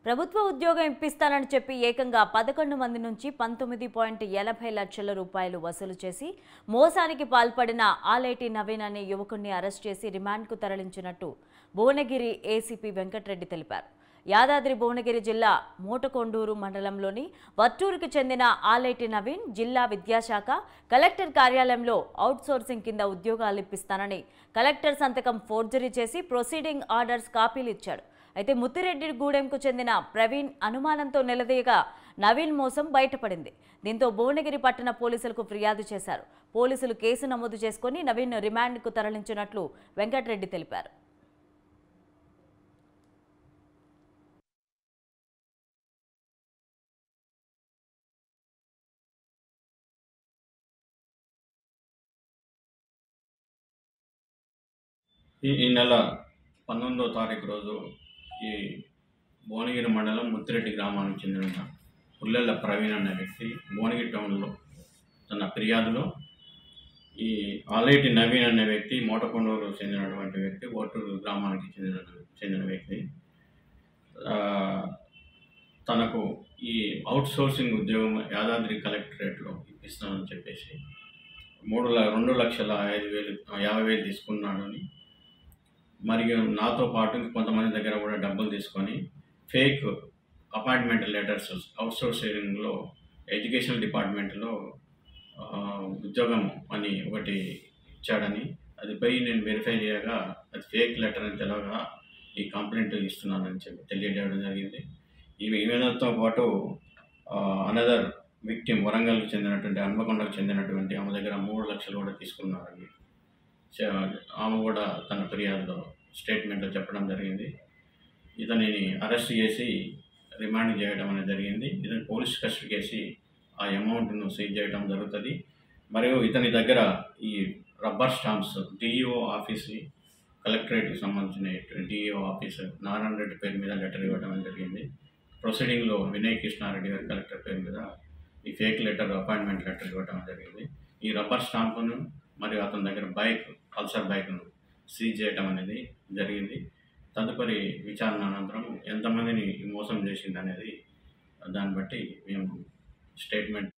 ప్రభుత్వ ఉద్యోగం ఇప్పిస్తానని చెప్పి ఏకంగా 11 మంది నుంచి 19.80 లక్షల రూపాయలు వసూలు చేసి మోసానికి పాల్పడిన ఆలేటి నవీన్ అనే యువకుడిని అరెస్ట్ చేసి రిమాండ్కు తరలించినట్టు భువనగిరి ఏసీపీ వెంకటరెడ్డి తెలిపారు. యాదాద్రి భువనగిరి జిల్లా మోటకొండూరు మండలంలోని వట్టూరుకు చెందిన ఆలేటి నవీన్ జిల్లా విద్యాశాఖ కలెక్టర్ కార్యాలయంలో అవుట్సోర్సింగ్ కింద ఉద్యోగాలు ఇప్పిస్తానని కలెక్టర్ సంతకం ఫోర్జరీ చేసి ప్రొసీడింగ్ ఆర్డర్స్ కాపీలు ఇచ్చాడు. అయితే ముత్తిరెడ్డిగూడెంకు చెందిన ప్రవీణ్ అనుమానంతో నిలదీయగా నవీన్ మోసం బయటపడింది. దీంతో భువనగిరి పట్టణ పోలీసులకు ఫిర్యాదు చేశారు. పోలీసులు కేసు నమోదు చేసుకుని నవీన్ రిమాండ్కు తరలించినట్లు వెంకటరెడ్డి తెలిపారు. ఈ నెల 19వ తారీఖు రోజు ఈ భువనగిరి మండలం ముత్తిరెడ్డి గ్రామానికి చెందిన పుల్లెల్ల ప్రవీణ్ అనే వ్యక్తి భువనగిరి టౌన్లో తన ఫిర్యాదులో ఈ ఆలేటి నవీన్ అనే వ్యక్తి మోటకొండూరు చెందినటువంటి వ్యక్తి ఓటూరు గ్రామానికి చెందిన వ్యక్తి తనకు ఈ అవుట్సోర్సింగ్ ఉద్యోగం యాదాద్రి కలెక్టరేట్లో ఇప్పిస్తానని చెప్పేసి 2,05,50,000 తీసుకున్నాడని, మరియు నాతో పాటు కొంతమంది దగ్గర కూడా డబ్బులు తీసుకొని ఫేక్ అపాయింట్మెంట్ లెటర్స్ అవుట్సోర్సింగ్లో ఎడ్యుకేషన్ డిపార్ట్మెంట్లో ఉద్యోగం అని ఒకటి ఇచ్చాడని, అది పోయి నేను వెరిఫై చేయగా అది ఫేక్ లెటర్ అని తెలవగా ఈ కంప్లైంట్ ఇస్తున్నానని చెప్పి తెలియజేయడం జరిగింది. ఈమెతో పాటు అనదర్ విక్టిమ్ వరంగల్కి చెందినటువంటి హన్మకొండకు చెందినటువంటి ఆమె దగ్గర 3 లక్షలు కూడా తీసుకున్నారని ఆమె కూడా తన ఫిర్యాదులో స్టేట్మెంట్లో చెప్పడం జరిగింది. ఇతనిని అరెస్ట్ చేసి రిమాండ్ చేయడం అనేది జరిగింది. ఇతని పోలీస్ కస్టడీకి వేసి ఆ అమౌంట్ను సీజ్ చేయడం జరుగుతుంది. మరియు ఇతని దగ్గర ఈ రబ్బర్ స్టాంప్స్ డిఈఓ ఆఫీసు కలెక్టరేట్కి సంబంధించిన డిఈఓ ఆఫీసు నారాయణ రెడ్డి పేరు మీద లెటర్ ఇవ్వడం జరిగింది. ప్రొసీడింగ్లో వినయ్ కృష్ణారెడ్డి గారి కలెక్టర్ పేరు మీద ఈ ఫేక్ లెటర్ అపాయింట్మెంట్ లెటర్ ఇవ్వడం జరిగింది. ఈ రబ్బర్ స్టాంపును మరియు అతని దగ్గర పల్సర్ బైక్ను సీజ్ చేయడం అనేది జరిగింది. తదుపరి విచారణ అనంతరం ఎంతమందిని మోసం చేసింది అనేది దాన్ని బట్టి మేము స్టేట్మెంట్